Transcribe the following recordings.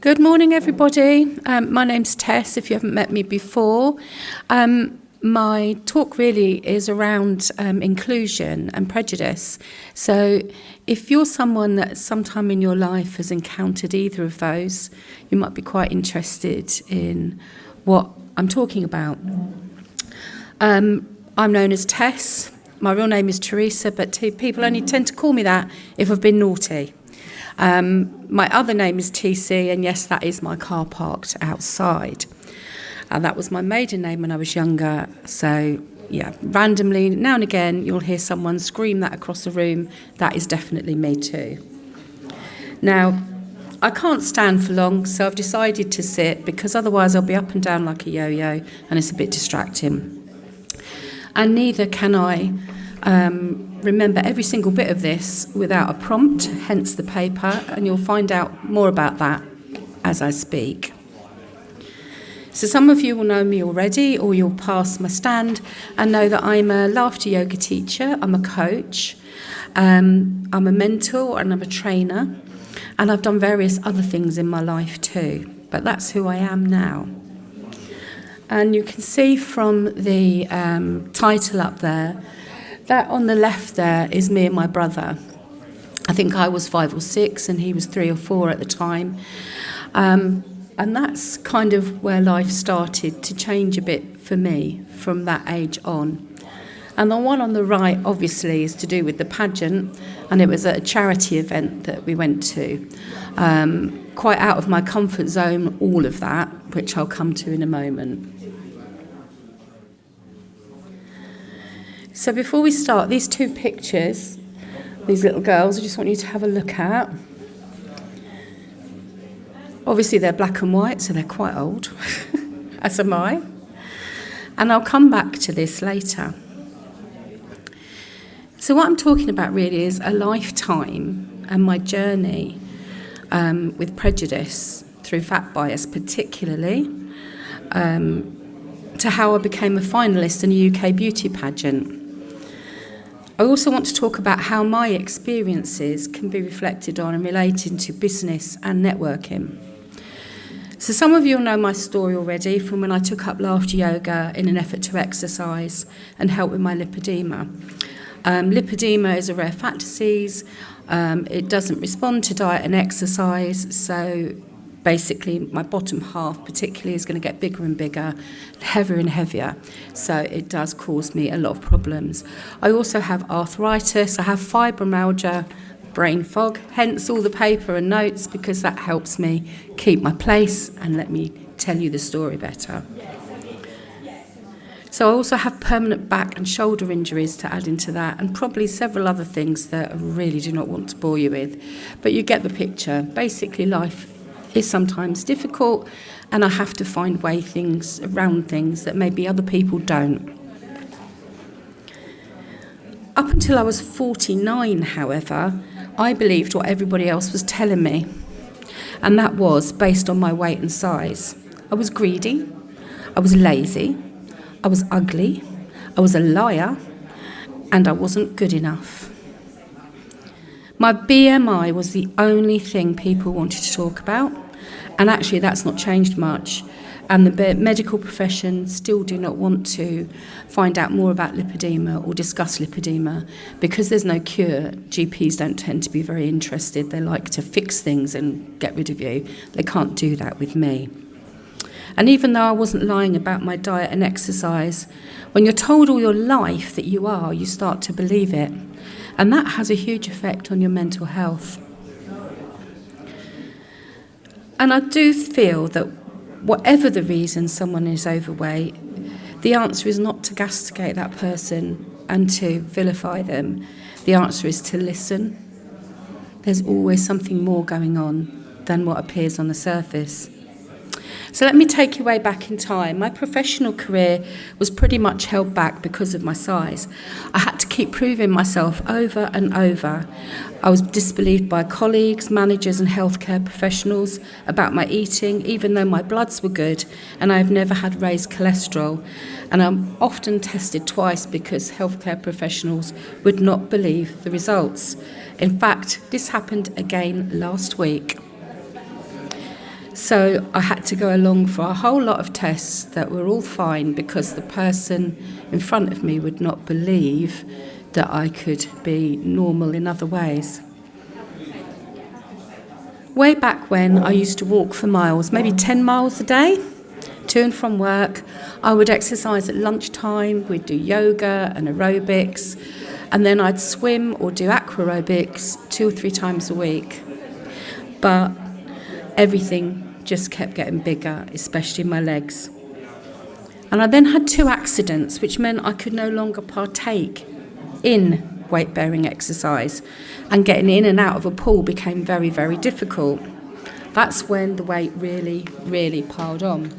Good morning, everybody. My name's Tess, if you haven't met me before. My talk really is around inclusion and prejudice. So if you're someone that sometime in your life has encountered either of those, you might be quite interested in what I'm talking about. I'm known as Tess. My real name is Teresa, but people only tend to call me that if I've been naughty. My other name is TC, and yes, that is my car parked outside. That was my maiden name when I was younger. So, yeah, randomly, now and again, you'll hear someone scream that across the room. That is definitely me too. Now, I can't stand for long, so I've decided to sit, because otherwise I'll be up and down like a yo-yo, and it's a bit distracting. And neither can I remember every single bit of this without a prompt, hence the paper, and you'll find out more about that as I speak. So some of you will know me already, or you'll pass my stand and know that I'm a laughter yoga teacher, I'm a coach, I'm a mentor, and I'm a trainer, and I've done various other things in my life too, but that's who I am now. And you can see from the title up there, that on the left there is me and my brother. I think I was 5 or 6 and he was 3 or 4 at the time. And that's kind of where life started to change a bit for me from that age on. And the one on the right, obviously, is to do with the pageant, and it was a charity event that we went to. Quite out of my comfort zone, all of that, which I'll come to in a moment. So before we start, these 2 pictures, these little girls, I just want you to have a look at. Obviously they're black and white, so they're quite old, as am I. And I'll come back to this later. So what I'm talking about really is a lifetime and my journey with prejudice, through fat bias particularly, to how I became a finalist in a UK beauty pageant. I also want to talk about how my experiences can be reflected on and related to business and networking. So some of you will know my story already from when I took up laughter yoga in an effort to exercise and help with my lipedema. Lipedema is a rare fat disease. It doesn't respond to diet and exercise, so basically my bottom half particularly is going to get bigger and bigger, heavier and heavier, so it does cause me a lot of problems. I also have arthritis, I have fibromyalgia, brain fog, hence all the paper and notes, because that helps me keep my place and let me tell you the story better. So I also have permanent back and shoulder injuries to add into that, and probably several other things that I really do not want to bore you with, but you get the picture. Basically life is sometimes difficult, and I have to find things around things that maybe other people don't. Up until I was 49, however, I believed what everybody else was telling me, and that was based on my weight and size. I was greedy, I was lazy, I was ugly, I was a liar, and I wasn't good enough. My BMI was the only thing people wanted to talk about, and actually that's not changed much, and the medical profession still do not want to find out more about lipedema or discuss lipedema, because there's no cure. GPs don't tend to be very interested. They like to fix things and get rid of you. They can't do that with me. And even though I wasn't lying about my diet and exercise, when you're told all your life that you are, you start to believe it. And that has a huge effect on your mental health. And I do feel that whatever the reason someone is overweight, the answer is not to castigate that person and to vilify them. The answer is to listen. There's always something more going on than what appears on the surface. So let me take you way back in time. My professional career was pretty much held back because of my size. I had to keep proving myself over and over. I was disbelieved by colleagues, managers and healthcare professionals about my eating, even though my bloods were good and I've never had raised cholesterol. And I'm often tested twice because healthcare professionals would not believe the results. In fact, this happened again last week. So I had to go along for a whole lot of tests that were all fine because the person in front of me would not believe that I could be normal in other ways. Way back when, I used to walk for miles, maybe 10 miles a day, to and from work. I would exercise at lunchtime, we'd do yoga and aerobics, and then I'd swim or do aqua aerobics 2 or 3 times a week. But everything just kept getting bigger, especially my legs. And I then had 2 accidents, which meant I could no longer partake in weight-bearing exercise, and getting in and out of a pool became very, very difficult. That's when the weight really, really piled on.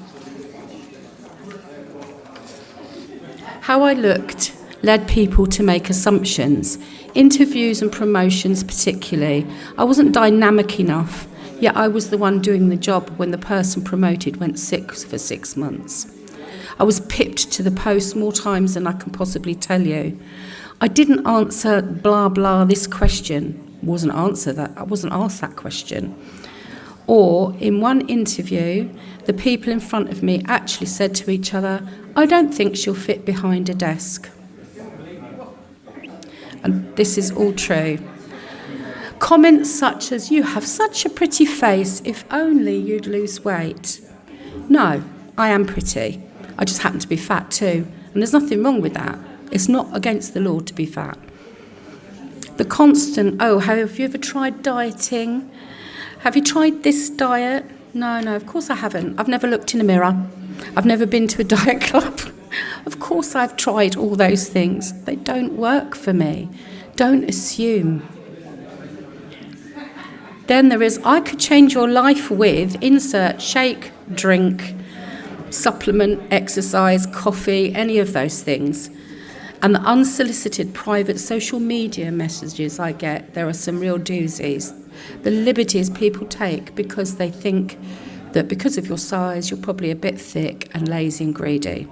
How I looked led people to make assumptions, interviews and promotions particularly. I wasn't dynamic enough, yet I was the one doing the job when the person promoted went sick for 6 months. I was pipped to the post more times than I can possibly tell you. I didn't answer blah blah this question. I wasn't asked that question. Or in one interview, the people in front of me actually said to each other, "I don't think she'll fit behind a desk." And this is all true. Comments such as, "You have such a pretty face, if only you'd lose weight." No, I am pretty. I just happen to be fat too. And there's nothing wrong with that. It's not against the law to be fat. The constant, "Oh, have you ever tried dieting? Have you tried this diet?" No, of course I haven't. I've never looked in a mirror. I've never been to a diet club. Of course I've tried all those things. They don't work for me. Don't assume. Then there is, "I could change your life with," insert shake, drink, supplement, exercise, coffee, any of those things. And the unsolicited private social media messages I get, there are some real doozies. The liberties people take because they think that because of your size, you're probably a bit thick and lazy and greedy.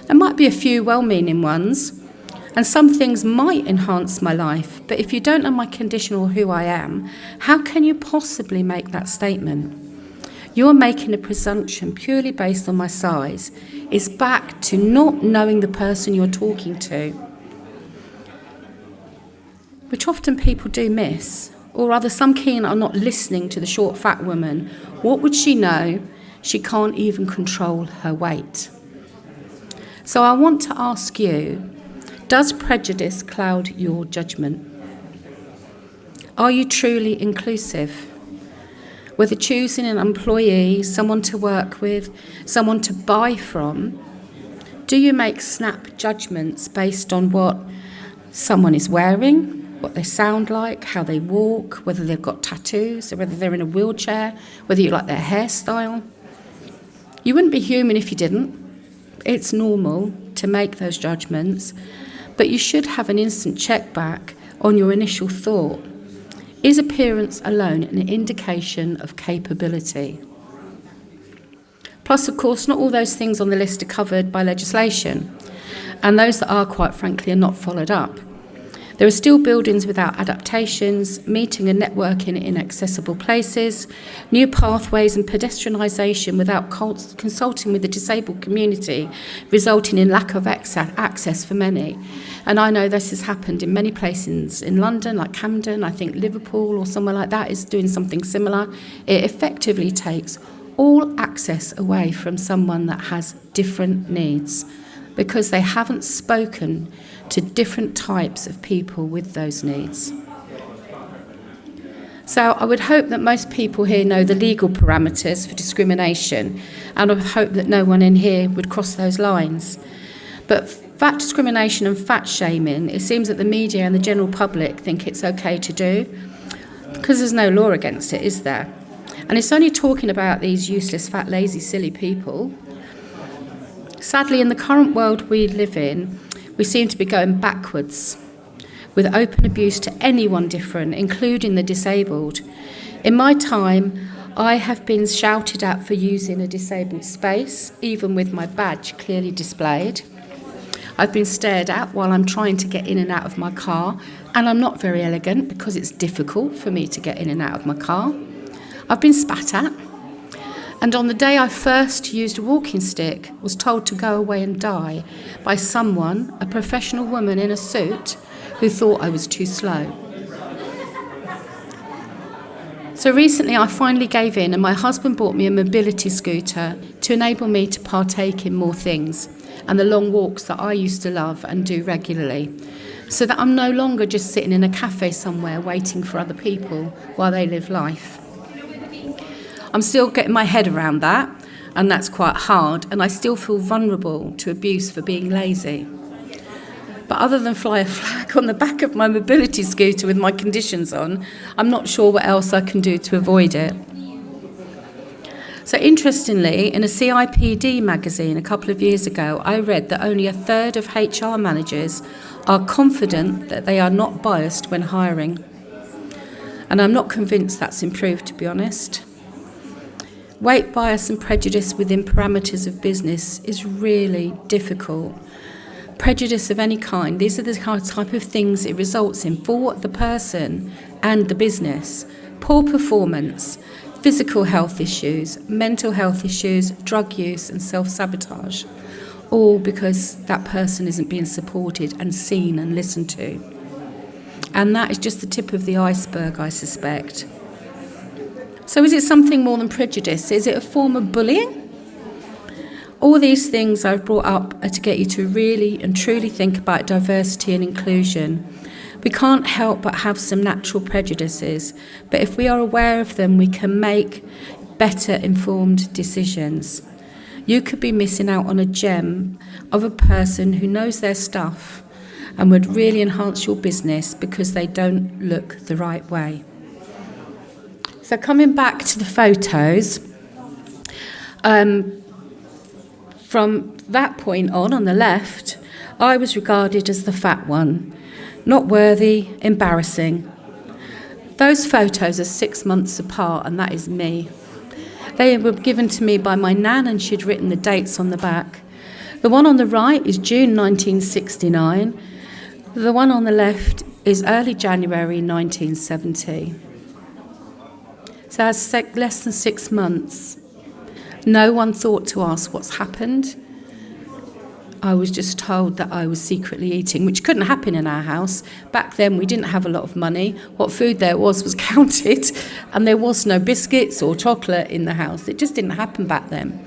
There might be a few well-meaning ones, and some things might enhance my life, but if you don't know my condition or who I am, how can you possibly make that statement? You're making a presumption purely based on my size. It's back to not knowing the person you're talking to, which often people do miss. Or rather, some keen are not listening to the short, fat woman. What would she know? She can't even control her weight. So I want to ask you, does prejudice cloud your judgment? Are you truly inclusive? Whether choosing an employee, someone to work with, someone to buy from, do you make snap judgments based on what someone is wearing, what they sound like, how they walk, whether they've got tattoos, or whether they're in a wheelchair, whether you like their hairstyle? You wouldn't be human if you didn't. It's normal to make those judgments, but you should have an instant check back on your initial thought. Is appearance alone an indication of capability? Plus, of course, not all those things on the list are covered by legislation, and those that are, quite frankly, are not followed up. There are still buildings without adaptations, meeting and networking in inaccessible places, new pathways and pedestrianisation without consulting with the disabled community, resulting in lack of access for many. And I know this has happened in many places in London, like Camden. I think Liverpool or somewhere like that is doing something similar. It effectively takes all access away from someone that has different needs because they haven't spoken to different types of people with those needs. So I would hope that most people here know the legal parameters for discrimination, and I would hope that no one in here would cross those lines. But fat discrimination and fat shaming, it seems that the media and the general public think it's okay to do, because there's no law against it, is there? And it's only talking about these useless, fat, lazy, silly people. Sadly, in the current world we live in, we seem to be going backwards with open abuse to anyone different, including the disabled. In my time, I have been shouted at for using a disabled space, even with my badge clearly displayed. I've been stared at while I'm trying to get in and out of my car, and I'm not very elegant because it's difficult for me to get in and out of my car. I've been spat at. And on the day I first used a walking stick, was told to go away and die by someone, a professional woman in a suit, who thought I was too slow. So recently I finally gave in, and my husband bought me a mobility scooter to enable me to partake in more things and the long walks that I used to love and do regularly, so that I'm no longer just sitting in a cafe somewhere waiting for other people while they live life. I'm still getting my head around that, and that's quite hard, and I still feel vulnerable to abuse for being lazy. But other than fly a flag on the back of my mobility scooter with my conditions on, I'm not sure what else I can do to avoid it. So interestingly, in a CIPD magazine a couple of years ago, I read that only a third of HR managers are confident that they are not biased when hiring. And I'm not convinced that's improved, to be honest. Weight bias and prejudice within parameters of business is really difficult. Prejudice of any kind, these are the type of things it results in for the person and the business. Poor performance, physical health issues, mental health issues, drug use and self-sabotage, all because that person isn't being supported and seen and listened to. And that is just the tip of the iceberg, I suspect. So is it something more than prejudice? Is it a form of bullying? All these things I've brought up are to get you to really and truly think about diversity and inclusion. We can't help but have some natural prejudices, but if we are aware of them, we can make better informed decisions. You could be missing out on a gem of a person who knows their stuff and would really enhance your business because they don't look the right way. So coming back to the photos, from that point on the left, I was regarded as the fat one, not worthy, embarrassing. Those photos are 6 months apart, and that is me. They were given to me by my nan, and she'd written the dates on the back. The one on the right is June 1969. The one on the left is early January 1970. So that's less than 6 months. No one thought to ask what's happened. I was just told that I was secretly eating, which couldn't happen in our house. Back then, we didn't have a lot of money. What food there was counted, and there was no biscuits or chocolate in the house. It just didn't happen back then.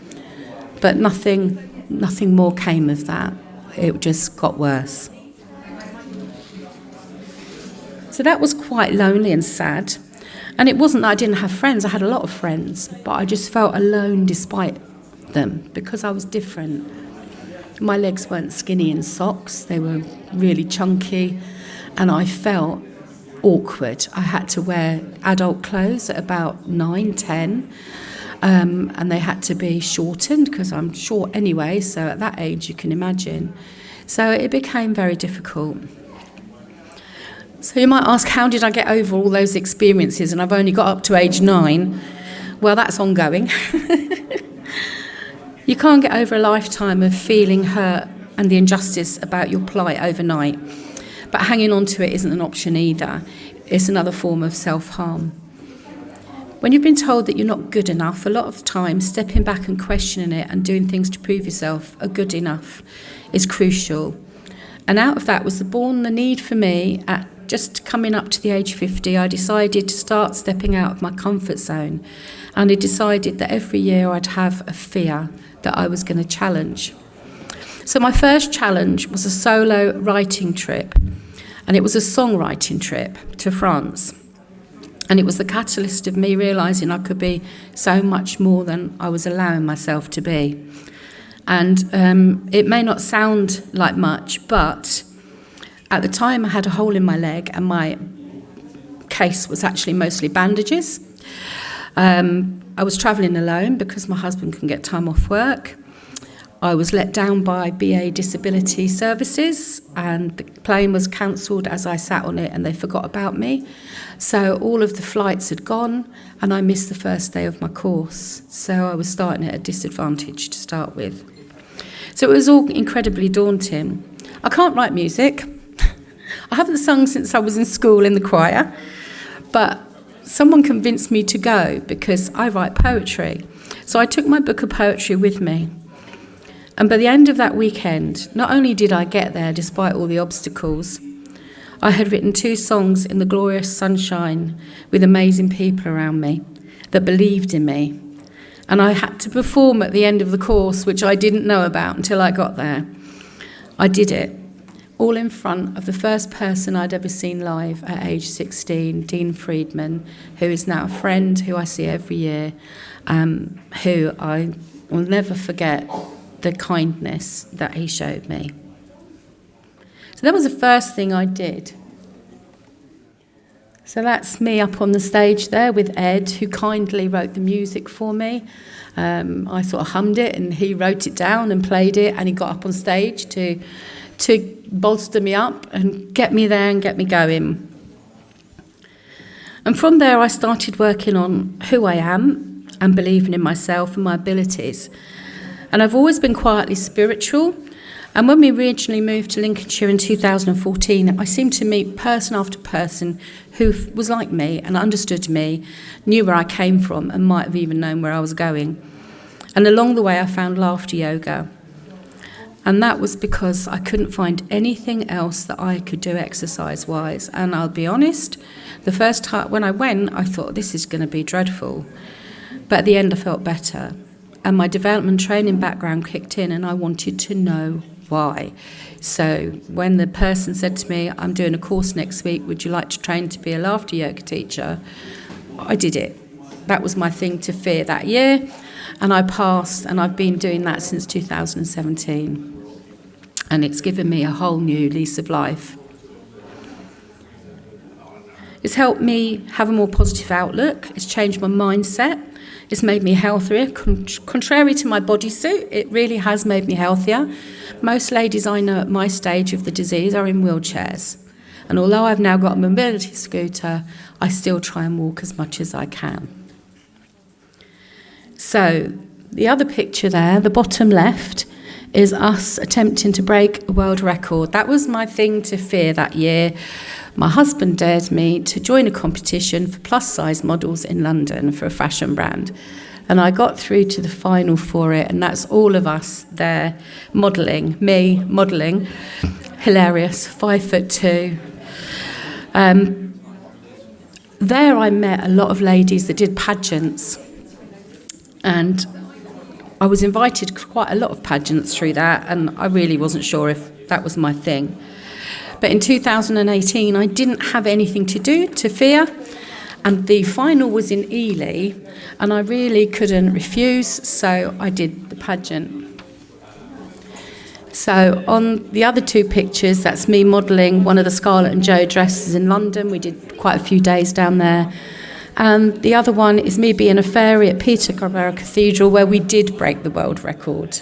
But nothing more came of that. It just got worse. So that was quite lonely and sad. And it wasn't that I didn't have friends. I had a lot of friends, but I just felt alone despite them because I was different. My legs weren't skinny in socks. They were really chunky, and I felt awkward. I had to wear adult clothes at about 9, 10, and they had to be shortened because I'm short anyway, so at that age you can imagine. So it became very difficult. So you might ask, how did I get over all those experiences? And I've only got up to age 9. Well, that's ongoing. You can't get over a lifetime of feeling hurt and the injustice about your plight overnight. But hanging on to it isn't an option either. It's another form of self-harm. When you've been told that you're not good enough, a lot of times stepping back and questioning it and doing things to prove yourself are good enough is crucial. And out of that was born the need for me at just coming up to the age 50, I decided to start stepping out of my comfort zone. And I decided that every year I'd have a fear that I was going to challenge. So my first challenge was a solo writing trip. And it was a songwriting trip to France. And it was the catalyst of me realising I could be so much more than I was allowing myself to be. And it may not sound like much, but at the time I had a hole in my leg and my case was actually mostly bandages. I was travelling alone because my husband couldn't get time off work. I was let down by BA Disability Services and the plane was cancelled as I sat on it and they forgot about me. So all of the flights had gone and I missed the first day of my course. So I was starting at a disadvantage to start with. So it was all incredibly daunting. I can't write music. I haven't sung since I was in school in the choir, but someone convinced me to go because I write poetry. So I took my book of poetry with me. And by the end of that weekend, not only did I get there despite all the obstacles, I had written 2 songs in the glorious sunshine with amazing people around me that believed in me. And I had to perform at the end of the course, which I didn't know about until I got there. I did it, all in front of the first person I'd ever seen live at age 16, Dean Friedman, who is now a friend who I see every year, who I will never forget the kindness that he showed me. So that was the first thing I did. So that's me up on the stage there with Ed, who kindly wrote the music for me. I sort of hummed it and he wrote it down and played it, and he got up on stage to bolster me up and get me there and get me going. And from there I started working on who I am and believing in myself and my abilities. And I've always been quietly spiritual. And when we originally moved to Lincolnshire in 2014, I seemed to meet person after person who was like me and understood me, knew where I came from, and might have even known where I was going. And along the way, I found laughter yoga. And that was because I couldn't find anything else that I could do exercise-wise. And I'll be honest, the first time when I went, I thought, this is going to be dreadful. But at the end, I felt better. And my development training background kicked in, and I wanted to know why. So when the person said to me, I'm doing a course next week, would you like to train to be a laughter yoga teacher? I did it. That was my thing to fear that year, and I passed, and I've been doing that since 2017. And it's given me a whole new lease of life. It's helped me have a more positive outlook. It's changed my mindset. It's made me healthier. Contrary to my bodysuit, it really has made me healthier. Most ladies I know at my stage of the disease are in wheelchairs. And although I've now got a mobility scooter, I still try and walk as much as I can. So the other picture there, the bottom left, is us attempting to break a world record. That was my thing to fear that year. My husband dared me to join a competition for plus-size models in London for a fashion brand. And I got through to the final for it, and that's all of us there modelling, me modelling. Hilarious, 5'2". There I met a lot of ladies that did pageants, and I was invited to quite a lot of pageants through that, and I really wasn't sure if that was my thing. But in 2018, I didn't have anything to do to fear, and the final was in Ely, and I really couldn't refuse, so I did the pageant. So on the other 2 pictures, that's me modelling one of the Scarlett and Jo dresses in London. We did quite a few days down there. And the other one is me being a fairy at Peterborough Cathedral, where we did break the world record.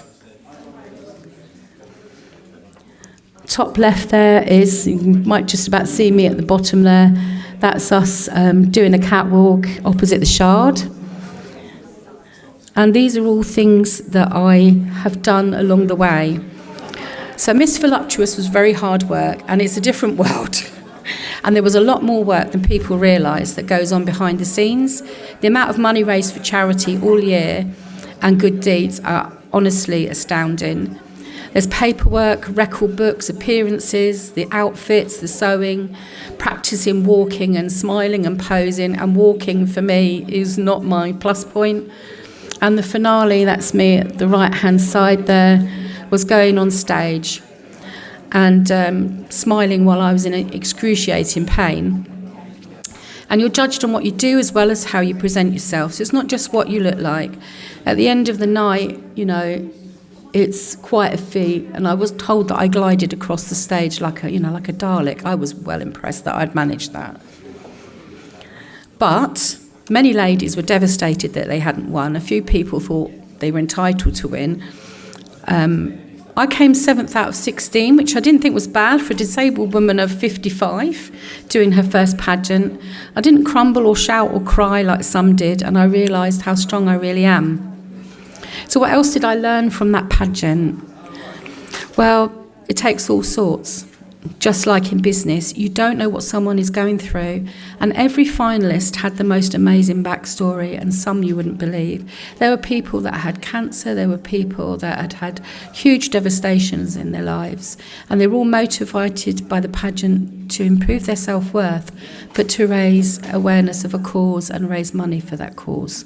Top left there is, you might just about see me at the bottom there, that's us doing a catwalk opposite the Shard. And these are all things that I have done along the way. So Miss Voluptuous was very hard work, and it's a different world. And there was a lot more work than people realise that goes on behind the scenes. The amount of money raised for charity all year and good deeds are honestly astounding. There's paperwork, record books, appearances, the outfits, the sewing, practising walking and smiling and posing, and walking for me is not my plus point. And the finale, that's me at the right-hand side there, was going on stage and smiling while I was in excruciating pain. And you're judged on what you do as well as how you present yourself. So it's not just what you look like. At the end of the night, you know, it's quite a feat, and I was told that I glided across the stage like a Dalek. I was well impressed that I'd managed that. But many ladies were devastated that they hadn't won. A few people thought they were entitled to win. I came 7th out of 16, which I didn't think was bad for a disabled woman of 55 doing her first pageant. I didn't crumble or shout or cry like some did, and I realised how strong I really am. So what else did I learn from that pageant? Well, it takes all sorts. just like in business, you don't know what someone is going through. And every finalist had the most amazing backstory, and some you wouldn't believe. There were people that had cancer, there were people that had had huge devastations in their lives, and they were all motivated by the pageant to improve their self-worth, but to raise awareness of a cause and raise money for that cause.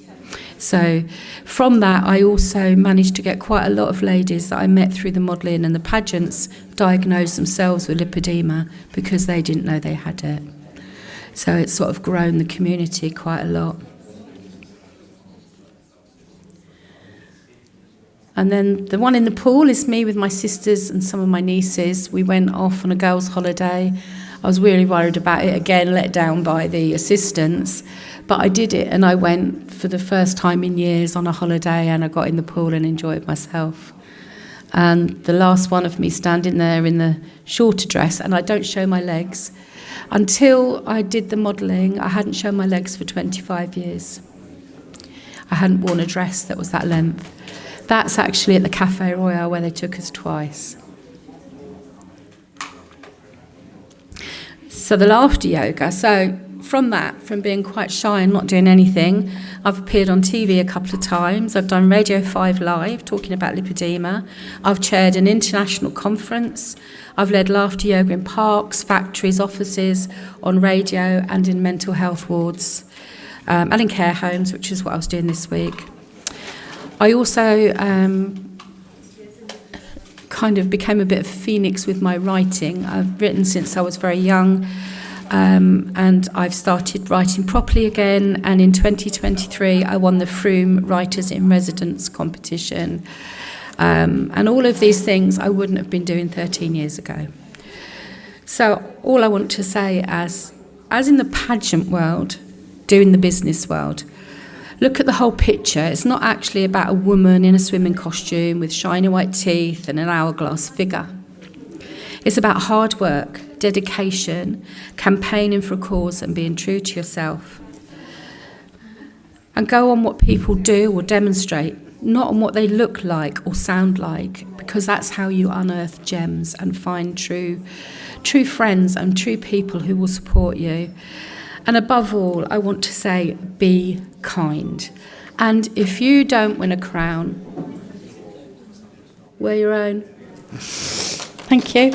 So from that, I also managed to get quite a lot of ladies that I met through the modelling and the pageants diagnose themselves with lipedema because they didn't know they had it. So it's sort of grown the community quite a lot. And then the one in the pool is me with my sisters and some of my nieces. We went off on a girls' holiday. I was really worried about it, again, let down by the assistants. But I did it, and I went for the first time in years on a holiday, and I got in the pool and enjoyed myself. And the last one of me standing there in the shorter dress, and I don't show my legs. Until I did the modelling, I hadn't shown my legs for 25 years. I hadn't worn a dress that was that length. That's actually at the Café Royal where they took us twice. So the laughter yoga, so from that, from being quite shy and not doing anything, I've appeared on TV a couple of times. I've done Radio 5 Live talking about lipedema. I've chaired an international conference. I've led laughter yoga in parks, factories, offices, on radio and in mental health wards, and in care homes, which is what I was doing this week. I also kind of became a bit of a phoenix with my writing. I've written since I was very young, and I've started writing properly again, and in 2023 I won the Froome Writers in Residence competition, and all of these things I wouldn't have been doing 13 years ago. So all I want to say, as in the pageant world, do in the business world. Look at the whole picture. It's not actually about a woman in a swimming costume with shiny white teeth and an hourglass figure. It's about hard work, dedication, campaigning for a cause and being true to yourself. And go on what people do or demonstrate, not on what they look like or sound like, because that's how you unearth gems and find true friends and true people who will support you. And above all, I want to say, be kind. And if you don't win a crown, wear your own. Thank you.